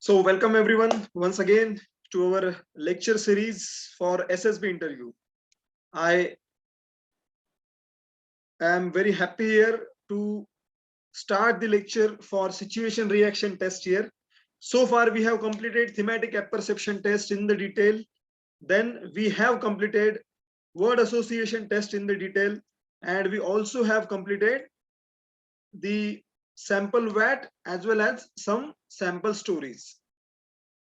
So welcome everyone once again to our lecture series for SSB interview. I am very happy here to start the lecture for situation reaction test here. So far we have completed thematic apperception test in the detail. Then we have completed word association test in the detail, and we also have completed the sample VAT as well as some sample stories.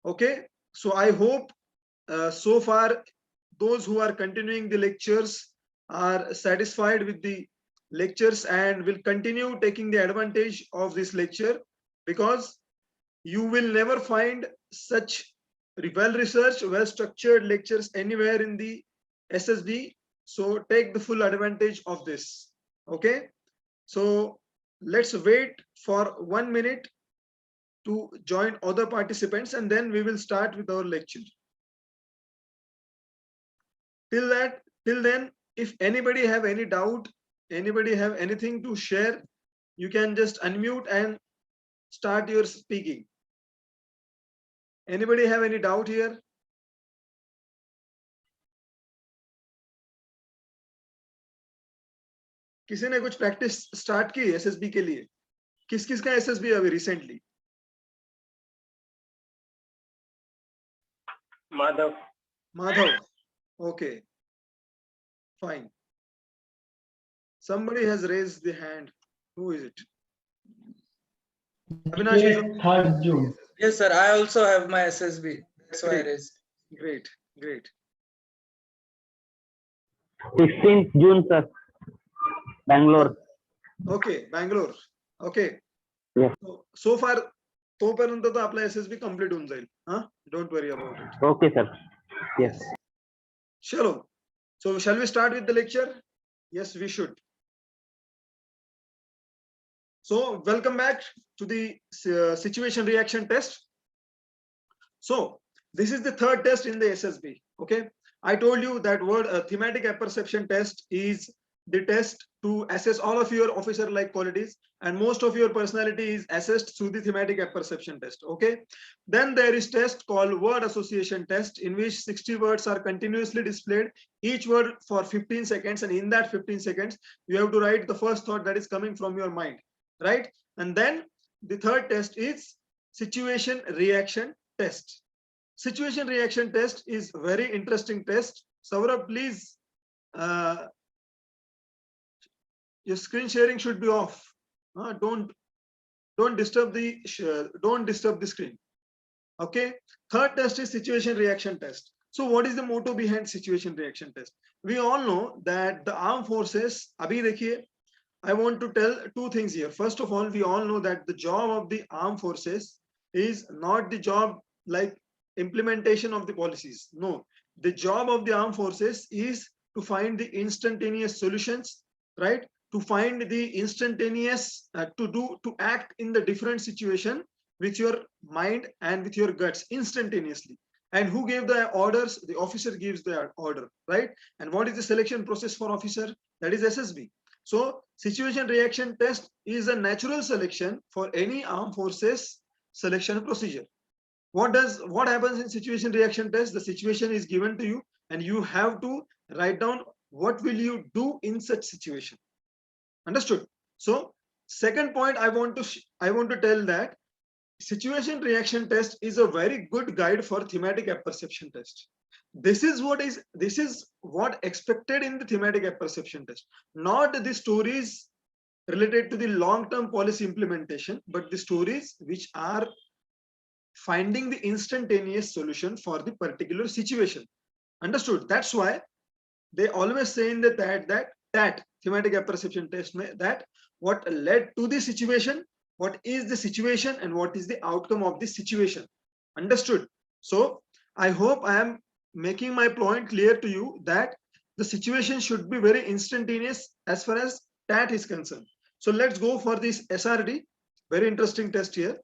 Okay, so I hope so far those who are continuing the lectures are satisfied with the lectures and will continue taking the advantage of this lecture, because you will never find such well researched, well structured lectures anywhere in the SSB. So take the full advantage of this. Okay, so let's wait for 1 minute to join other participants, and then we will start with our lecture. Till then, if anybody have any doubt, anybody have anything to share, you can just unmute and start your speaking. Anybody have any doubt here? किसी ने कुछ practice start की SSB के लिए? किस किस का SSB अभी recently? Madhav. Okay, fine. Somebody has raised the hand. Who is it? Avinash is on 3rd June. Yes, sir. I also have my SSB. That's why I raised. Great. 16th June, sir. Bangalore. Okay, Bangalore. Okay. Yes. So far, तोपर्यंत तो आपला SSB complete होऊन जाईल. Don't worry about it. Okay, sir. Yes. Chalo. So shall we start with the lecture? Yes, we should. So welcome back to the situation reaction test. So this is the third test in the SSB. Okay, I told you that word thematic apperception test is the test to assess all of your officer like qualities, and most of your personality is assessed through the thematic apperception test. Okay, then there is test called word association test, in which 60 words are continuously displayed, each word for 15 seconds, and in that 15 seconds you have to write the first thought that is coming from your mind, right? And then the third test is situation reaction test. Situation reaction test is very interesting test. Saurabh, please, your screen sharing should be off. Don't disturb the screen. Okay, third test is situation reaction test. So what is the motto behind situation reaction test? We all know that the armed forces, abhi dekhiye, I want to tell two things here. First of all, we all know that the job of the armed forces is not the job like implementation of the policies. No, the job of the armed forces is to find the instantaneous solutions, right? To find the instantaneous to act in the different situation with your mind and with your guts instantaneously. And who gave the orders? The officer gives the order, right? And what is the selection process for officer? That is SSB. So situation reaction test is a natural selection for any armed forces selection procedure. What happens in situation reaction test? The situation is given to you and you have to write down what will you do in such situation. Understood? So second point, I want to tell that situation reaction test is a very good guide for thematic apperception test. This is what expected in the thematic apperception test, not the stories related to the long-term policy implementation, but the stories which are finding the instantaneous solution for the particular situation. Understood? That's why they always say in the that thematic apperception test that what led to the situation, what is the situation, and what is the outcome of the situation. Understood? So I hope I am making my point clear to you that the situation should be very instantaneous as far as TAT is concerned. So let's go for this SRT. Very interesting test here.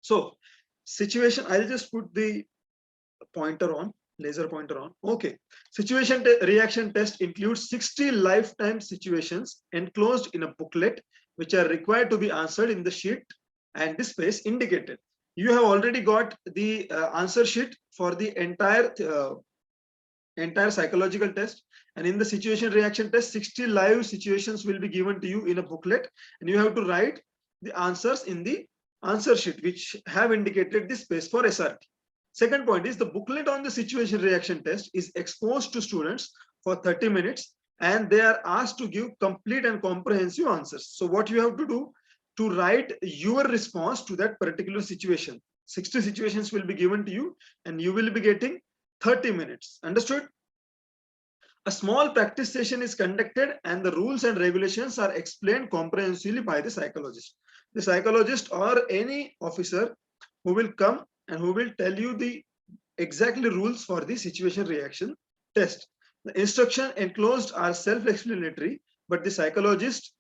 So situation, I'll just put the pointer on, laser pointer on. Okay, situation reaction test includes 60 lifetime situations enclosed in a booklet which are required to be answered in the sheet and the space indicated. you have already got the answer sheet for the entire psychological test, and in the situation reaction test 60 live situations will be given to you in a booklet, and you have to write the answers in the answer sheet which have indicated the space for SRT. Second point is the booklet on the situation reaction test is exposed to students for 30 minutes, and they are asked to give complete and comprehensive answers. So what you have to do to write your response to that particular situation. 60 situations will be given to you, and you will be getting 30 minutes. Understood? A small practice session is conducted, and the rules and regulations are explained comprehensively by the psychologist. The psychologist or any officer who will come and who will tell you the exactly rules for the situation reaction test. The instruction enclosed are self-explanatory, but the psychologist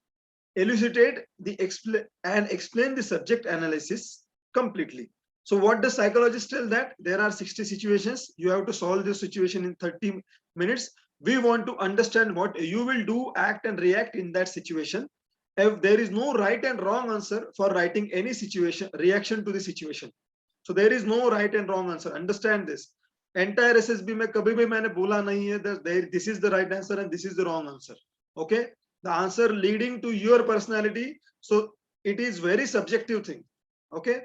elucidate the explain the subject analysis completely. So what does psychologist tell? That there are 60 situations, you have to solve this situation in 30 minutes. We want to understand what you will do, act and react in that situation. If there is no right and wrong answer for writing any situation reaction to the situation, so there is no right and wrong answer. Understand this. Entire SSB में कभी भी मैंने बोला नहीं है that this is the right answer and this is the wrong answer. Okay, the answer leading to your personality, so it is very subjective thing. Okay,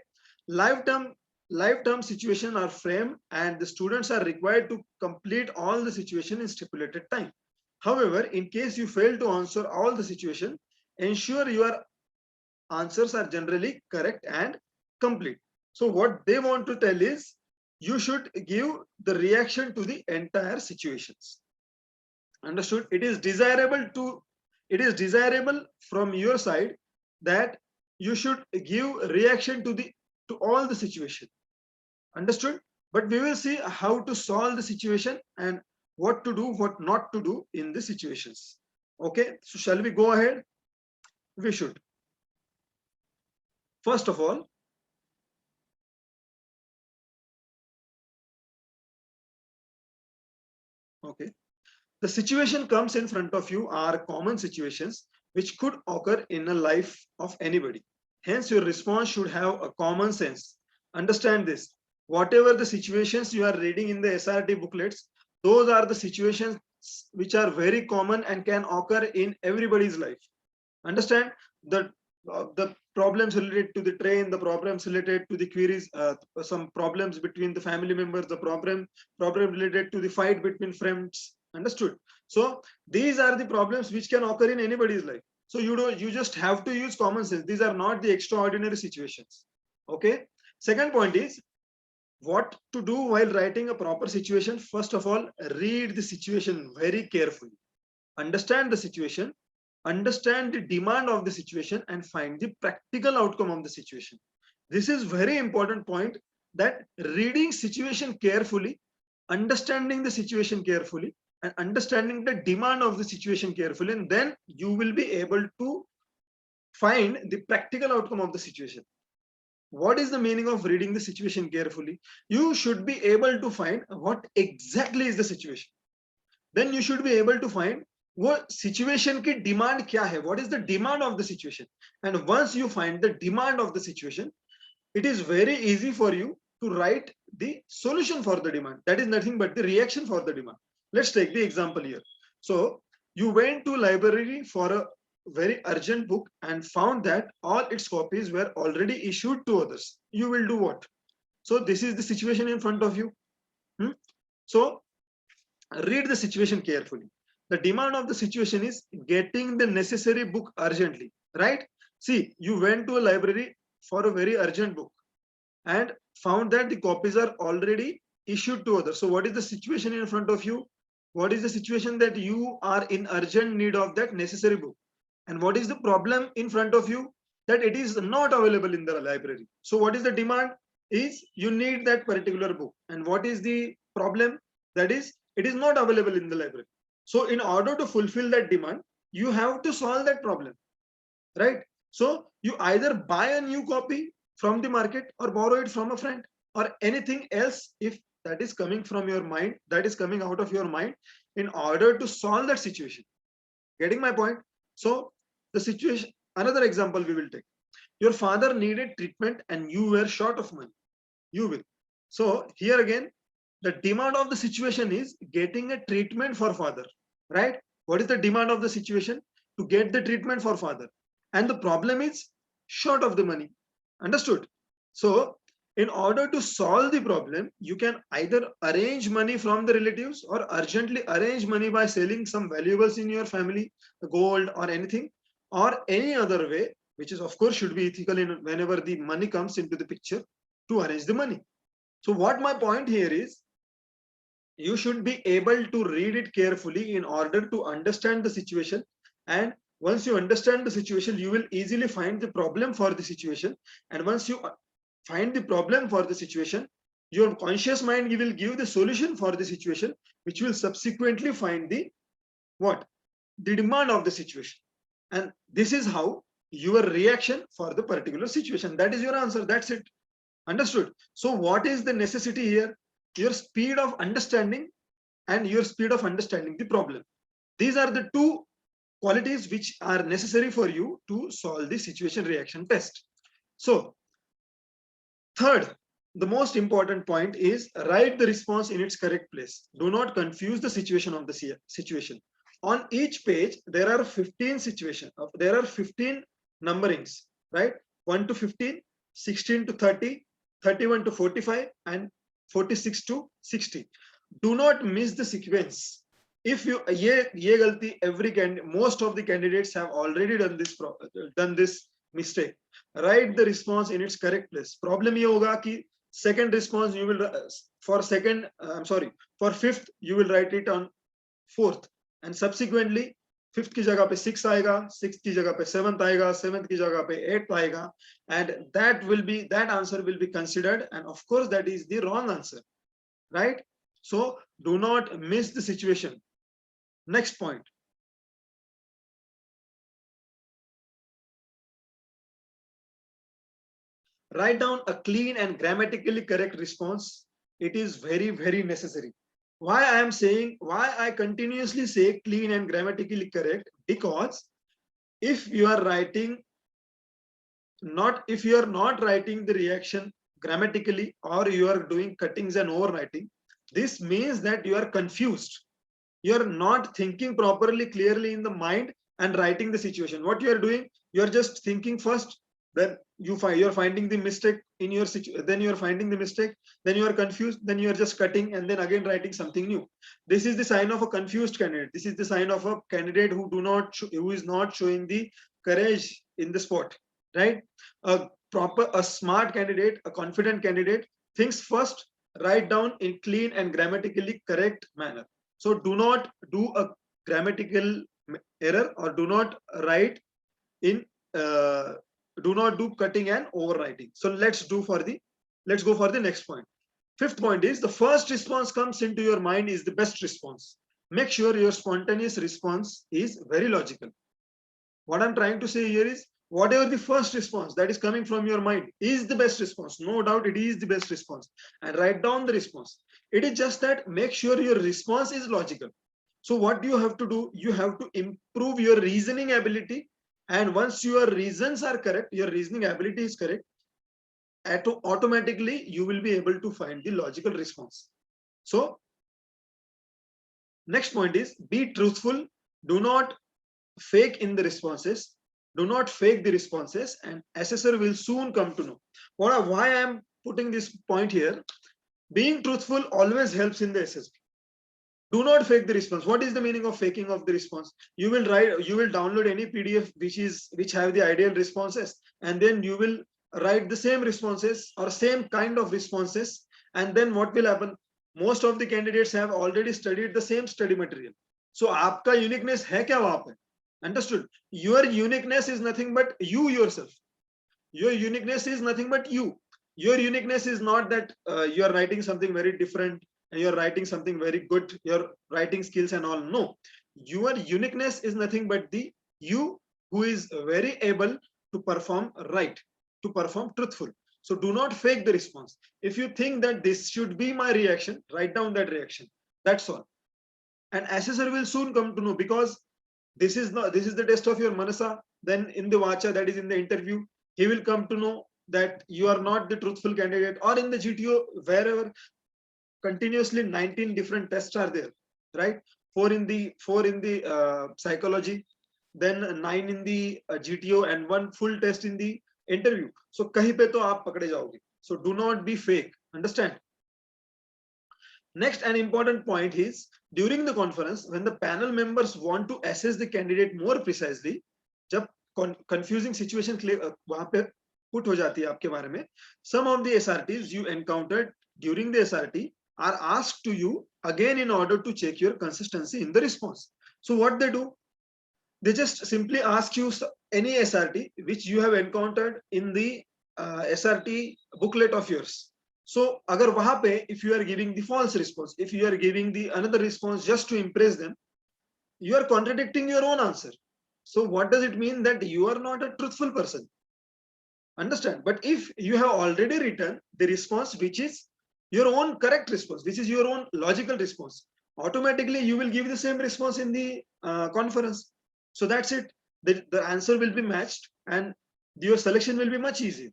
live term situation are framed, and the students are required to complete all the situation in stipulated time. However, in case you fail to answer all the situation, ensure your answers are generally correct and complete. So what they want to tell is you should give the reaction to the entire situations. Understood? It is desirable from your side that you should give reaction to all the situation. Understood? But we will see how to solve the situation and what to do, what not to do in the situations. Okay, so shall we go ahead? We should. First of all, okay, the situation comes in front of you are common situations which could occur in a life of anybody. Hence, your response should have a common sense. Understand this. Whatever the situations you are reading in the SRT booklets, those are the situations which are very common and can occur in everybody's life. Understand that the problems related to the train, the problems related to the queries, some problems between the family members, the problem related to the fight between friends. Understood? So these are the problems which can occur in anybody's life. So you just have to use common sense. These are not the extraordinary situations. Okay. Second point is what to do while writing a proper situation. First of all, read the situation very carefully. Understand the situation, understand the demand of the situation, and find the practical outcome of the situation. This is very important point, that reading situation carefully, understanding the situation carefully, and understanding the demand of the situation carefully, and then you will be able to find the practical outcome of the situation. What is the meaning of reading the situation carefully? You should be able to find what exactly is the situation. Then you should be able to find what situation ki demand kya hai, what is the demand of the situation. And once you find the demand of the situation, it is very easy for you to write the solution for the demand. That is nothing but the reaction for the demand. Let's take the example here. So you went to library for a very urgent book and found that all its copies were already issued to others. You will do what? So this is the situation in front of you. So read the situation carefully. The demand of the situation is getting the necessary book urgently, right? See, you went to a library for a very urgent book and found that the copies are already issued to others. So what is the situation in front of you? What is the situation? That you are in urgent need of that necessary book. And what is the problem in front of you? That it is not available in the library. So what is the demand? Is you need that particular book. And what is the problem? That is, it is not available in the library. So in order to fulfill that demand, you have to solve that problem, right? So you either buy a new copy from the market or borrow it from a friend or anything else, if that is coming from your mind, that is coming out of your mind, in order to solve that situation. Getting my point? So the situation, another example we will take. Your father needed treatment and you were short of money. You will. So here again, the demand of the situation is getting a treatment for father, right? What is the demand of the situation? To get the treatment for father. And the problem is short of the money. Understood? So in order to solve the problem, you can either arrange money from the relatives or urgently arrange money by selling some valuables in your family, gold or anything, or any other way, which is of course should be ethical in whenever the money comes into the picture, to arrange the money. So what my point here is, you should be able to read it carefully in order to understand the situation. And once you understand the situation, you will easily find the problem for the situation. And once you find the problem for the situation, your conscious mind will give the solution for the situation, which will subsequently find the what? The demand of the situation. And this is how your reaction for the particular situation. That is your answer. That's it. Understood? So what is the necessity here? Your speed of understanding and your speed of understanding the problem. These are the two qualities which are necessary for you to solve the situation reaction test. So third, the most important point is write the response in its correct place. Do not confuse the situation of the situation. On each page, there are 15 situations. There are 15 numberings, right? 1 to 15, 16 to 30, 31 to 45, and 46 to 60. Do not miss the sequence. If you ye galti, most of the candidates have already done this mistake. Write the response in its correct place. Problem ye hoga ki second response you will for fifth you will write it on fourth, and subsequently fifth की जगह पे sixth आएगा, sixth की जगह पे seventh आएगा, seventh की जगह पे eighth आएगा, and that answer will be considered, and of course that is the wrong answer, right? So do not miss the situation. Next point. Write down a clean and grammatically correct response. It is very, very necessary. Why I continuously say clean and grammatically correct? Because if you are not writing the reaction grammatically, or you are doing cuttings and overwriting, this means that you are confused. You are not thinking properly, clearly in the mind and writing the situation. What you are doing, you are just thinking first, then you're finding the mistake in your situation, then you are finding the mistake, then you are confused, then you are just cutting and then again writing something new. This is the sign of a confused candidate. This is the sign of a candidate who is not showing the courage in the spot, right? A smart candidate, a confident candidate thinks first, write down in clean and grammatically correct manner. So do not do a grammatical error, or do not write in do not do cutting and overwriting. So let's go for the next point. Fifth point is, the first response comes into your mind is the best response. Make sure your spontaneous response is very logical. What I'm trying to say here is, whatever the first response that is coming from your mind is the best response. No doubt it is the best response, and write down the response. It is just that make sure your response is logical. So what you have to do, you have to improve your reasoning ability. And once your reasons are correct, your reasoning ability is correct, automatically you will be able to find the logical response. So next point is, be truthful. Do not fake in the responses. Do not fake the responses, and assessor will soon come to know. Why I am putting this point here? Being truthful always helps in the SSB. Do not fake the response. What is the meaning of faking of the response? You will download any PDF which have the ideal responses, and then you will write the same responses or same kind of responses. And then what will happen? Most of the candidates have already studied the same study material. So आपका uniqueness है क्या वहाँ पे? Understood? Your uniqueness is nothing but you yourself. Your uniqueness is nothing but you. Your uniqueness is not that you are writing something very different and you're writing something very good, your writing skills and all. No, your uniqueness is nothing but the you who is very able to perform right, to perform truthful. So do not fake the response. If you think that this should be my reaction, write down that reaction. That's all. And assessor will soon come to know, because this is the test of your manasa. Then in the vacha, that is in the interview, he will come to know that you are not the truthful candidate, or in the GTO, wherever continuously 19 different tests are there, right? Four in the psychology, then 9 in the GTO, and 1 full test in the interview. So kahin pe to aap pakde jaoge. So do not be fake. Understand? Next, an important point is, during the conference, when the panel members want to assess the candidate more precisely, जब confusing situation वहां पे put हो जाती है आपके बारे में, some of the SRTs you encountered during the SRT are asked to you again in order to check your consistency in the response. So what they do, they just simply ask you any SRT which you have encountered in the SRT booklet of yours. So agar wahan pe, if you are giving the false response, if you are giving the another response just to impress them, you are contradicting your own answer. So what does it mean? That you are not a truthful person. Understand? But if you have already written the response which is your own correct response, which is your own logical response, automatically you will give the same response in the conference. So that's it. The answer will be matched and your selection will be much easier.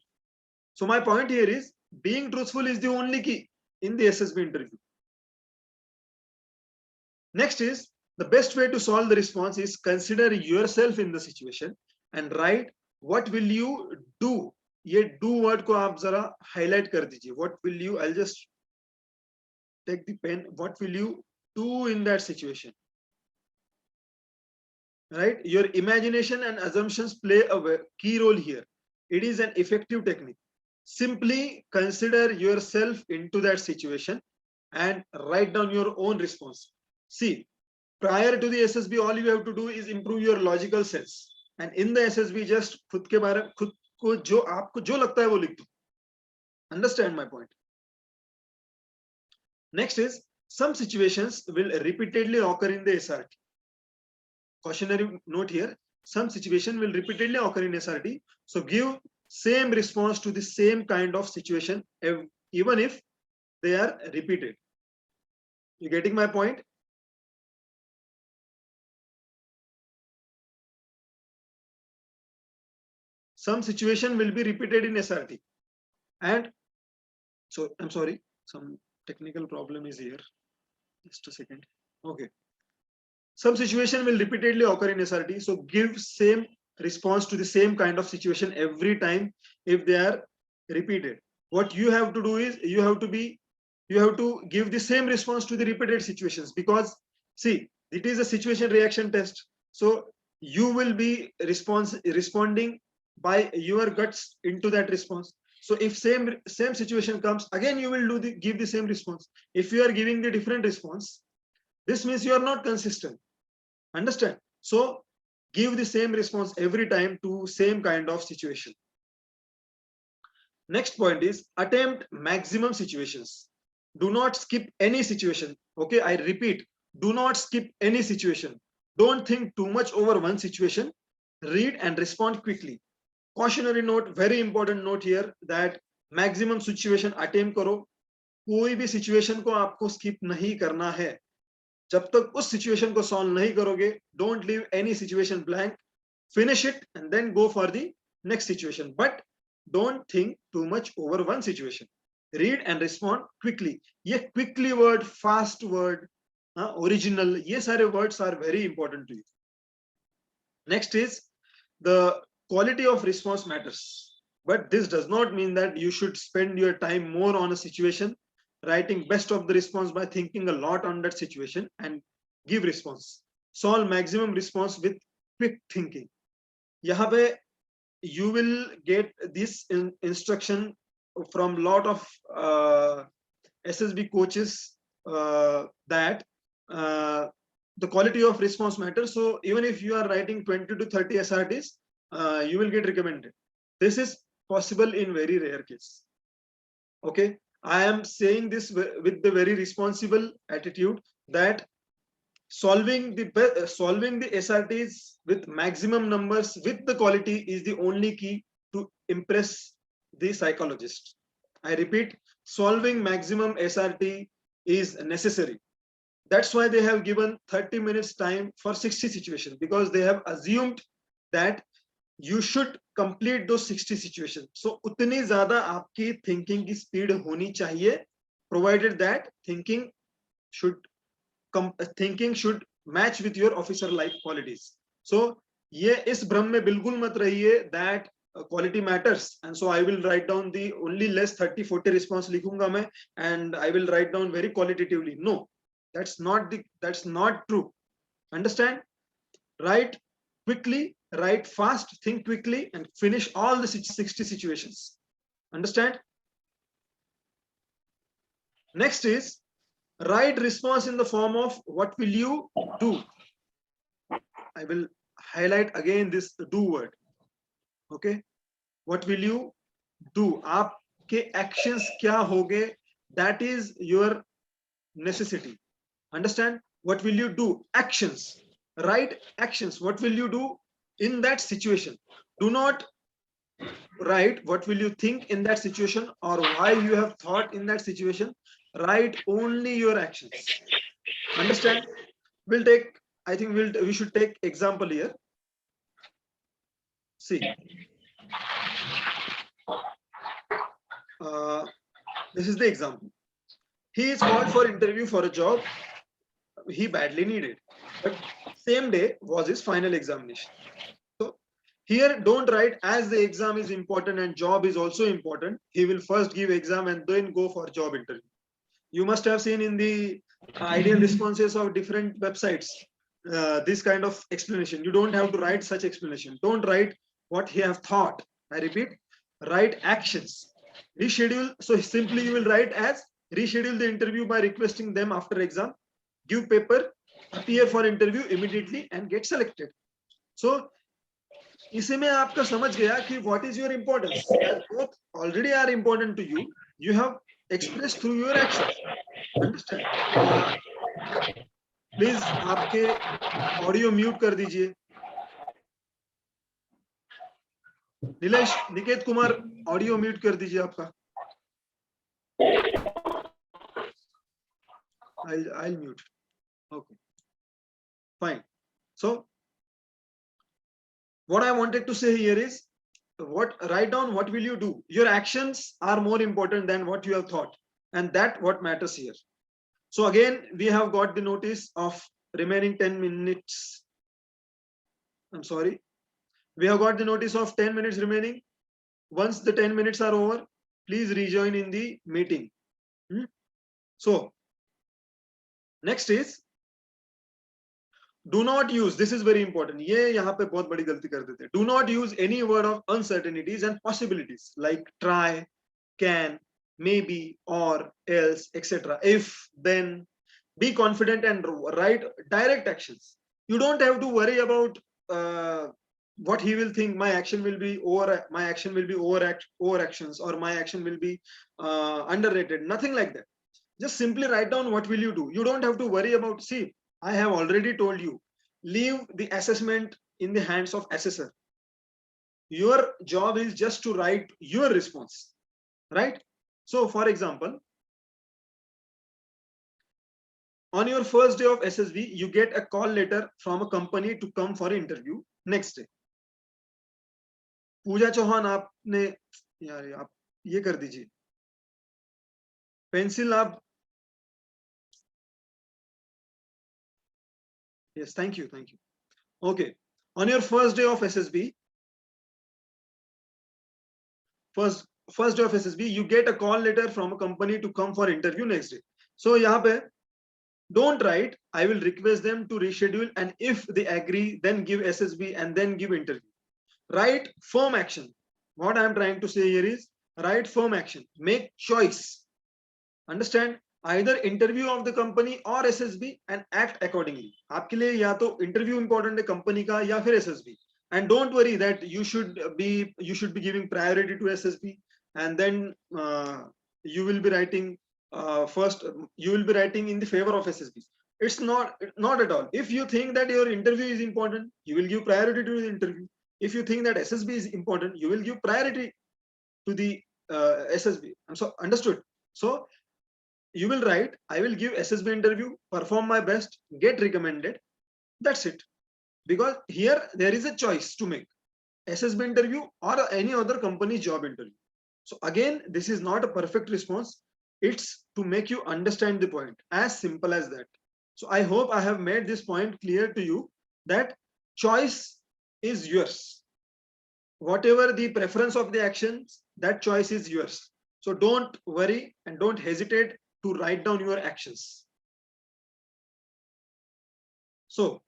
So my point here is, being truthful is the only key in the SSB interview. Next is, the best way to solve the response is consider yourself in the situation and write what will you do. Ye do word ko aap zara highlight kar dijiye. What will you, I'll just take the pen. What will you do in that situation? Right? Your imagination and assumptions play a key role here. It is an effective technique. Simply consider yourself into that situation and write down your own response. See, prior to the SSB, all you have to do is improve your logical sense. And in the SSB, just खुद के बारे खुद को जो आपको जो लगता है वो लिख दो. Understand my point? Next is, some situations will repeatedly occur in the SRT. Cautionary note here, some situation will repeatedly occur in SRT. So give same response to the same kind of situation, even if they are repeated. You getting my point? Some situation will be repeated in SRT. And so I'm sorry, some technical problem is here. Just a second. Okay. Some situation will repeatedly occur in SRT. So give same response to the same kind of situation every time if they are repeated. What you have to do is you have to give the same response to the repeated situations, because see, it is a situation reaction test. So you will be responding by your guts into that response. So if same situation comes again, you will give the same response. If you are giving the different response, this means you are not consistent. Understand? So give the same response every time to same kind of situation. Next point is, attempt maximum situations. Do not skip any situation. Okay, I repeat, do not skip any situation. Don't think too much over one situation. Read and respond quickly. Cautionary note, very important note here, that maximum situation attempt करो. कोई भी situation को आपको skip नहीं करना है. जब तक उस situation को solve नहीं करोगे, don't leave any situation blank. Finish it and then go for the next situation. But don't think too much over one situation. Read and respond quickly. ये quickly word, fast word, original, ये सारे words are very important to you. Next is, the quality of response matters. But this does not mean that you should spend your time more on a situation, writing best of the response by thinking a lot on that situation and give response. Solve maximum response with quick thinking. यहाँ पे you will get this instruction from lot of SSB coaches that the quality of response matters. So even if you are writing 20 to 30 SRTs, you will get recommended. This is possible in very rare case. Okay, I am saying this with the very responsible attitude that solving the SRTs with maximum numbers with the quality is the only key to impress the psychologist. I repeat, solving maximum SRT is necessary. That's why they have given 30 minutes time for 60 situations, because they have assumed that you should complete those 60 situations. So उतनी ज़्यादा आपकी thinking की speed होनी चाहिए, provided that thinking should match with your officer like qualities. So ये इस भ्रम में बिल्कुल मत रहिए that quality matters, and so I will write down the only less 30-40 response लिखूंगा मैं, and I will write down very qualitatively. No, that's not true. Understand? Write quickly, write fast, think quickly, and finish all the 60 situations. Understand? Next is write response in the form of what will you do. I will highlight again this do word. Okay, what will you do? आपके actions क्या होगे? That is your necessity. Understand? What will you do? Actions. Write actions. What will you do in that situation? Do not write what will you think in that situation or why you have thought in that situation. Write only your actions. Understand? We'll take, I think we should take example here. See, this is the example. He is called for interview for a job he badly needed, but same day was his final examination. So here don't write as the exam is important and job is also important. He will first give exam and then go for job interview. You must have seen in the ideal responses of different websites this kind of explanation. You don't have to write such explanation. Don't write what he have thought. I repeat, write actions. Reschedule. So simply you will write as reschedule the interview by requesting them after exam, give paper, appear for interview immediately and get selected. So इसी में आपका समझ गया कि what is your importance, as both already are important to you, you have expressed through your actions. Understand? Please आपके audio mute कर दीजिए. Nilesh, Niket Kumar, audio mute कर दीजिए आपका. I'll mute. Okay, fine. So what I wanted to say here is, write down what will you do. Your actions are more important than what you have thought, and that what matters here. So again, we have got the notice of remaining 10 minutes. I'm sorry. We have got the notice of 10 minutes remaining. Once the 10 minutes are over, please rejoin in the meeting. So next is, do not use, this is very important. ये यहाँ पे बहुत बड़ी गलती कर देते हैं. Do not use any word of uncertainties and possibilities like try, can, maybe, or, else, etc. If, then. Be confident and write direct actions. You don't have to worry about what he will think. My action will be over actions, or my action will be underrated. Nothing like that. Just simply write down what will you do. You don't have to worry about. See, I have already told you, leave the assessment in the hands of assessor. Your job is just to write your response, right? So for example, on your first day of SSB, you get a call letter from a company to come for interview next day. पूजा चौहान, आपने यार आप ये कर दीजिए, pencil आप. Yes, thank you. Okay, on your first day of SSB, first day of SSB, you get a call letter from a company to come for interview next day. So यहाँ पे don't write I will request them to reschedule, and if they agree, then give SSB and then give interview. Write firm action. What I am trying to say here is, write firm action. Make choice. Understand? Either interview of the company or SSB, and act accordingly. आपके लिए या तो interview important है company का या फिर SSB. And don't worry that you should be giving priority to SSB, and then you will be writing first. You will be writing in the favor of SSB. It's not at all. If you think that your interview is important, you will give priority to the interview. If you think that SSB is important, you will give priority to the SSB. So understood. So you will write, I will give SSB interview, perform my best, get recommended. That's it. Because here there is a choice to make. SSB interview or any other company's job interview. So again, this is not a perfect response. It's to make you understand the point, as simple as that. So I hope I have made this point clear to you that choice is yours. Whatever the preference of the actions, that choice is yours. So don't worry and don't hesitate to write down your actions. So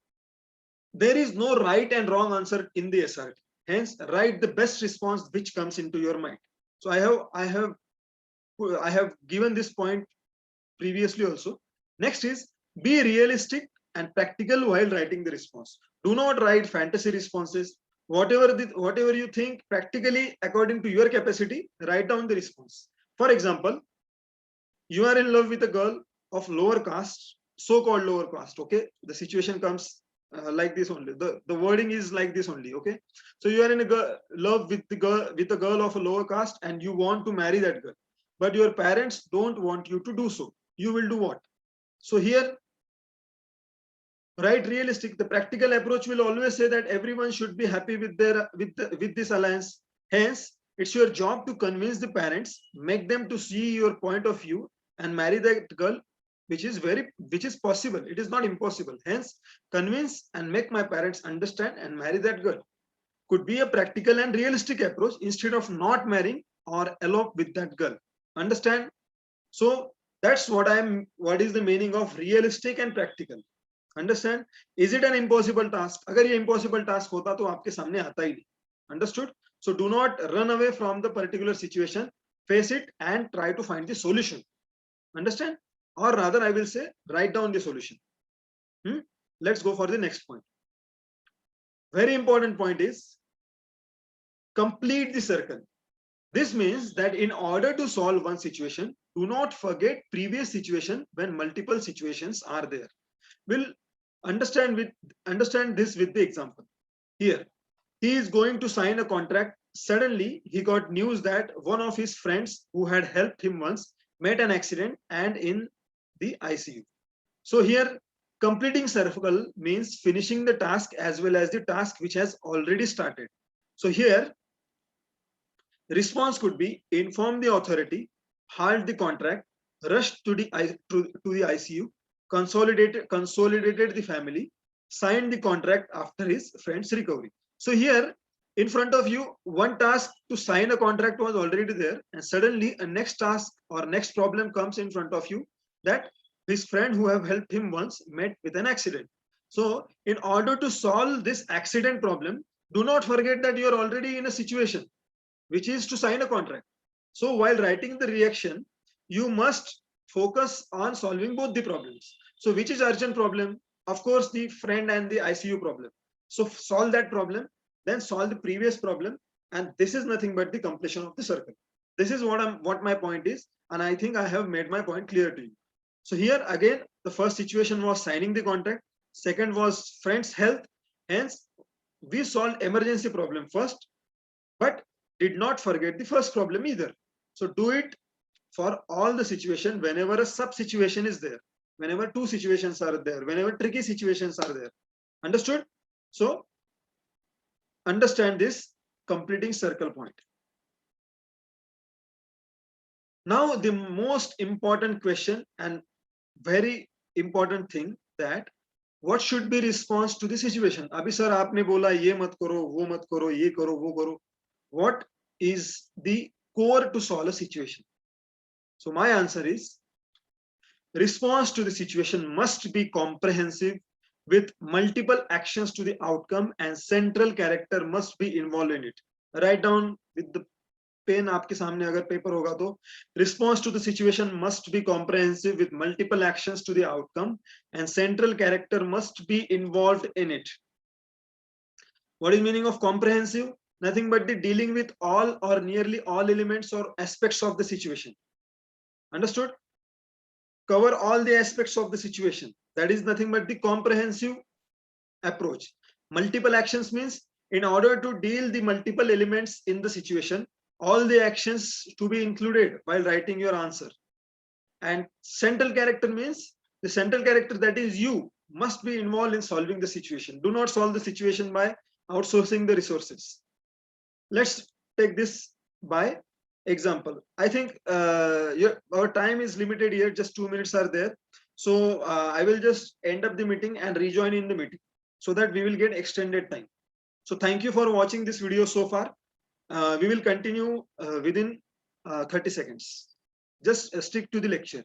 there is no right and wrong answer in the SRT. Hence, write the best response which comes into your mind. So I have given this point previously also. Next is be realistic and practical while writing the response. Do not write fantasy responses. Whatever you think practically according to your capacity, write down the response. For example, you are in love with a girl of lower caste, so-called lower caste. Okay, the situation comes like this only. The wording is like this only. Okay, so you are in love with a girl of a lower caste, and you want to marry that girl, but your parents don't want you to do so. You will do what? So here, right, realistic. The practical approach will always say that everyone should be happy with with this alliance. Hence, it's your job to convince the parents, make them to see your point of view, and marry that girl, which is possible. It is not impossible. Hence, convince and make my parents understand and marry that girl could be a practical and realistic approach instead of not marrying or elope with that girl. Understand? So that's what is the meaning of realistic and practical. Understand? Is it an impossible task? अगर ये impossible task होता तो आपके सामने आता ही नहीं. Understood? So do not run away from the particular situation. Face it and try to find the solution. Understand? Or rather, I will say, write down the solution. Let's go for the next point. Very important point is complete the circle. This means that in order to solve one situation, do not forget previous situation when multiple situations are there. We'll understand this with the example. Here, he is going to sign a contract. Suddenly, he got news that one of his friends who had helped him once met an accident and in the ICU. So here, completing circle means finishing the task as well as the task which has already started. So here, the response could be inform the authority, halt the contract, rush to the ICU, consolidated the family, signed the contract after his friend's recovery. So here in front of you, one task to sign a contract was already there, and suddenly a next task or next problem comes in front of you that his friend who have helped him once met with an accident. So in order to solve this accident problem, do not forget that you are already in a situation which is to sign a contract. So while writing the reaction, you must focus on solving both the problems. So which is urgent problem? Of course, the friend and the ICU problem. So solve that problem, then solve the previous problem, and this is nothing but the completion of the circle. This is what my point is, and I think I have made my point clear to you. So here again, the first situation was signing the contract. Second was friend's health. Hence, we solved emergency problem first, but did not forget the first problem either. So do it for all the situation whenever a sub situation is there, whenever two situations are there, whenever tricky situations are there. Understood? So understand this completing circle point. Now the most important question and very important thing, that what should be response to the situation. Abhi sir aapne bola ye mat karo, wo mat karo, ye karo, wo karo. What is the core to solve a situation? So my answer is response to the situation must be comprehensive with multiple actions to the outcome, and central character must be involved in it. Write down with the pen आपके सामने अगर paper होगा तो, response to the situation must be comprehensive with multiple actions to the outcome, and central character must be involved in it. What is meaning of comprehensive? Nothing but the dealing with all or nearly all elements or aspects of the situation. Understood? Cover all the aspects of the situation. That is nothing but the comprehensive approach. Multiple actions means in order to deal the multiple elements in the situation, all the actions to be included while writing your answer. And central character means the central character, that is you, must be involved in solving the situation. Do not solve the situation by outsourcing the resources. Let's take this by example. I think our time is limited here, just 2 minutes are there. So I will just end up the meeting and rejoin in the meeting so that we will get extended time. So thank you for watching this video so far. We will continue within 30 seconds. Just stick to the lecture.